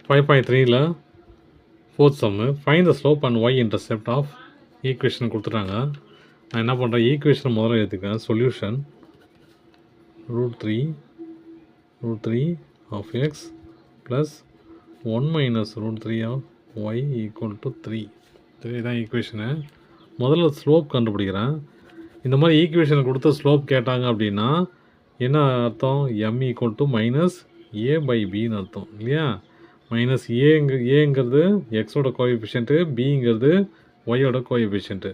5.3ல fourth sum find the slope and y intercept of equation கொடுத்துட்டாங்க. நான் என்ன பண்ணுறேன், ஈக்குவேஷன் முதல்ல எடுத்துக்கிறேன். Solution √3 of x plus 1 minus √3 of y equal to 3. இதுதான் ஈக்குவேஷனு. முதல்ல ஸ்லோப் கண்டுபிடிக்கிறேன். இந்த மாதிரி ஈக்குவேஷன் கொடுத்த ஸ்லோப் கேட்டாங்க அப்படின்னா என்ன அர்த்தம், m equal to minus a by பின்னு அர்த்தம் இல்லையா. மைனஸ் ஏங்கிறது எக்ஸோட கோஎஃபிஷியன்ட்டு, பிங்கிறது ஒய்யோட கோஎஃபிஷியன்ட்டு.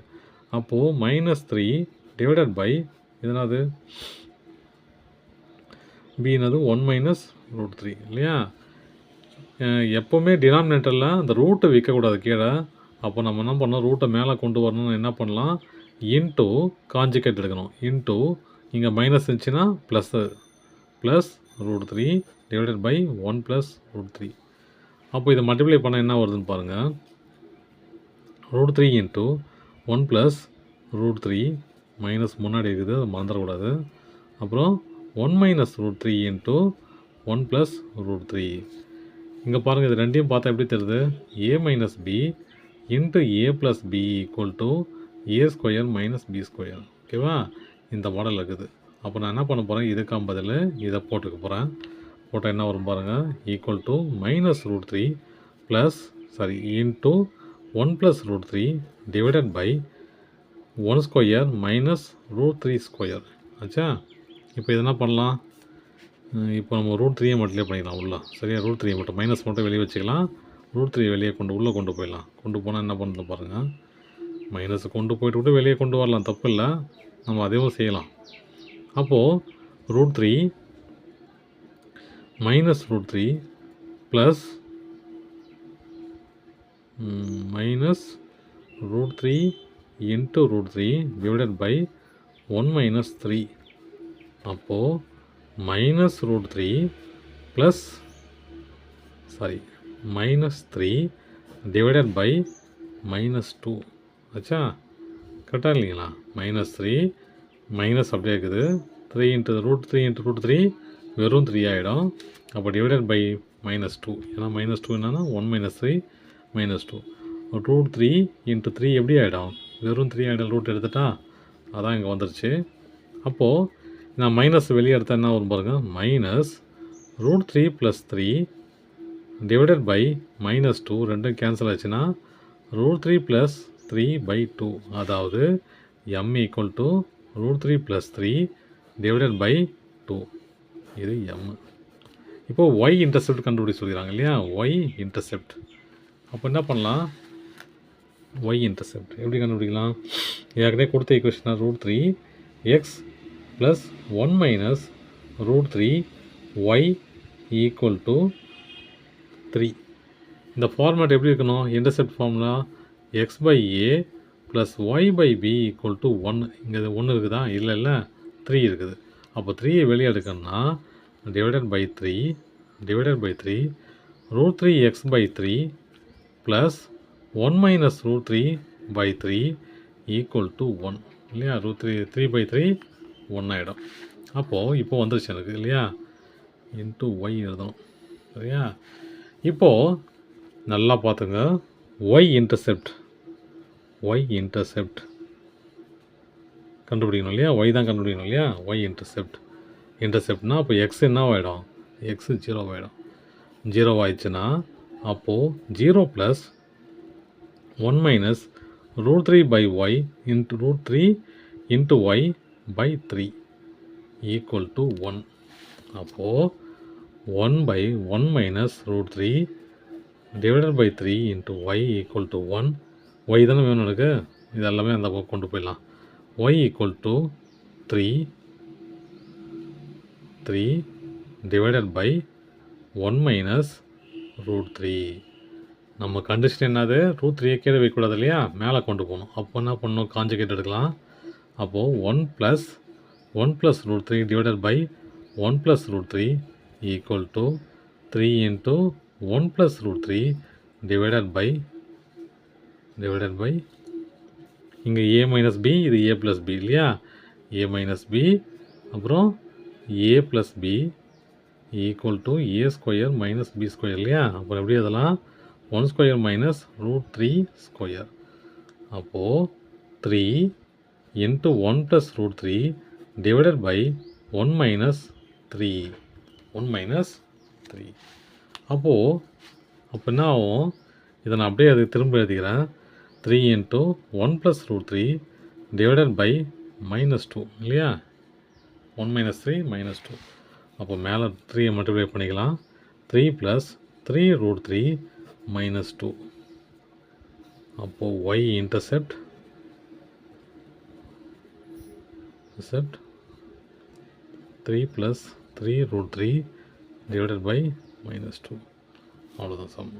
அப்போது -3 டிவைடட் பை இதனாவது பின்னது 1 மைனஸ் √3 இல்லையா. எப்போவுமே டினாமினேட்டரில் அந்த ரூட்டை விற்கக்கூடாது கீழே. அப்போ நம்ம என்ன பண்ணோம், ரூட்டை மேலே கொண்டு வரணும்னு என்ன பண்ணலாம், இன்ட்டு காஞ்சிகேட் எடுக்கணும். இன்ட்டு இங்கே மைனஸ் இருந்துச்சுன்னா ப்ளஸ் √3 டிவைடட் பை 1 ப்ளஸ் √3. அப்போ இதை மல்டிப்ளை பண்ணால் என்ன வருதுன்னு பாருங்கள். √3 இன்ட்டு 1 ப்ளஸ் √3 மைனஸ் முன்னாடி இருக்குது, அதை மறந்துடக்கூடாது. அப்புறம் 1 மைனஸ் √3 இன்ட்டு 1 ப்ளஸ் √3. இங்கே பாருங்கள், இது ரெண்டையும் பார்த்தா எப்படி தெரியுது, a minus B into a plus B equal to a square minus B square. ஓகேவா, இந்த மாடல் இருக்குது. அப்போ நான் என்ன பண்ண போகிறேன், இதுக்கான பதில் இதை போட்டுக்க போகிறேன். போட்டால் என்ன வரும் பாருங்கள், equal to minus √3 plus into 1 plus √3 divided by 1 square minus √3 square. ஆச்சா. இப்போ இது என்ன பண்ணலாம், இப்போ நம்ம √3 மட்டும் பண்ணிக்கலாம் உள்ள. சரியா, √3 மட்டும் மைனஸ் மட்டும் வெளியே வச்சுக்கலாம். √3 வெளியே உள்ளே கொண்டு போயிடலாம். கொண்டு போனால் என்ன பண்ணுறது பாருங்கள், மைனஸ் கொண்டு போயிட்டு விட்டு வெளியே கொண்டு வரலாம், தப்பு இல்லை, நம்ம அதையும் செய்யலாம். அப்போது √3 minus √3 plus minus √3 into √3 divided by 1 minus 3. அப்போது minus √3 plus minus 3 divided by -2. ஆச்சா, கரெக்டாக இல்லைங்களா. -3 மைனஸ் அப்படியே இருக்குது, 3 இன்ட்டு √3 வெறும் 3 ஆகிடும். அப்போ டிவைடட் பை -2, ஏன்னா -2 என்னன்னா 1 மைனஸ் 3 -2. √3 இன்ட்டு 3 எப்படி ஆகிடும், வெறும் 3 ஆகிடும். ரூட் எடுத்துட்டா அதான் இங்கே வந்துருச்சு. அப்போது நான் மைனஸ் வெளியே எடுத்தால் என்ன வரும் பாருங்கள், மைனஸ் √3 ப்ளஸ் 3 டிவைடட் பை -2 ரெண்டும் கேன்சல் ஆச்சுன்னா √3 ப்ளஸ் 3 பை 2. அதாவது m equal to √3 plus 3 divided by 2. இது m. இப்போது ஒய் இன்டர்செப்ட் கண்டுபிடிச்சு சொல்லிடுறாங்க இல்லையா, ஒய் இன்டர்செப்ட். அப்போ என்ன பண்ணலாம், ஒய் இன்டர்செப்ட் எப்படி கண்டுபிடிக்கலாம், ஏற்கனவே கொடுத்த ஈக்குவேஷனாக √3 X plus 1 minus √3 Y equal to 3. இந்த ஃபார்மேட் எப்படி இருக்கணும், intercept formula X by A plus Y by B equal to 1. இங்கே இது 1 இருக்குதா, இல்லை 3 இருக்குது. அப்போ 3 வெளியே எடுக்கணும்னா divided by 3 √3 X by 3 plus 1 minus √3 by 3 equal to 1 இல்லையா. √3 பை 3 1 ஆகிடும். அப்போது இப்போ வந்துருச்சு எனக்கு இல்லையா, இன்ட்டு ஒய் எழுதணும். சரியா, இப்போது நல்லா பார்த்துங்க, ஒய் இன்டர்செப்ட் கண்டுபிடிக்கணும் இல்லையா, ஒய் தான் கண்டுபிடிக்கணும் இல்லையா. ஒய் இன்டர்செப்ட்னா அப்போ எக்ஸ் என்ன ஆகிடும், எக்ஸ் 0 ஆகிடும். 0 ஆயிடுச்சுன்னா அப்போது 0 plus 1 minus √3 by Y into √3 into Y by 3 equal to 1. அப்போது 1 by 1 minus √3 divided by 3 into Y equal to 1. Y தானே வேணும் எனக்கு, இது எல்லாமே அந்த பக்கம் கொண்டு போயிடலாம். Y equal to 3 divided by 1 minus √3. நம்ம கண்டிஷன் என்னது, √3 கீழே வைக்கக்கூடாது இல்லையா, மேலே கொண்டு போகணும். அப்போ என்ன பண்ணணும், காஞ்சிகேட் எடுக்கலாம். அப்போது 1 plus √3 divided by 1 plus √3 equal to 3 into 1 plus √3 divided by இங்கே a மைனஸ் பி, இது a ப்ளஸ் பி இல்லையா, a மைனஸ் பி அப்புறம் a plus B equal to a square minus B square இல்லையா? அப்புறம் எப்படி அதெல்லாம் 1 ஸ்கொயர் மைனஸ் √3 ஸ்கொயர். அப்போது 3 into 1 plus √3 divided by 1 minus 3. 1 minus 3. அப்போ என்ன ஆகும்? இதை நான் அப்படியே அதுக்கு திரும்ப எழுதிக்கிறேன். 3 இன்ட்டு 1 ப்ளஸ் √3 டிவைடட் பை -2 இல்லையா? 1 மைனஸ் 3 -2. அப்போ மேலே 3 மல்டிப்ளை பண்ணிக்கலாம். 3 ப்ளஸ் 3 √3 -2. அப்போது y intercept 3 plus 3 √3 divided by -2. அவ்வளோதான் சம்.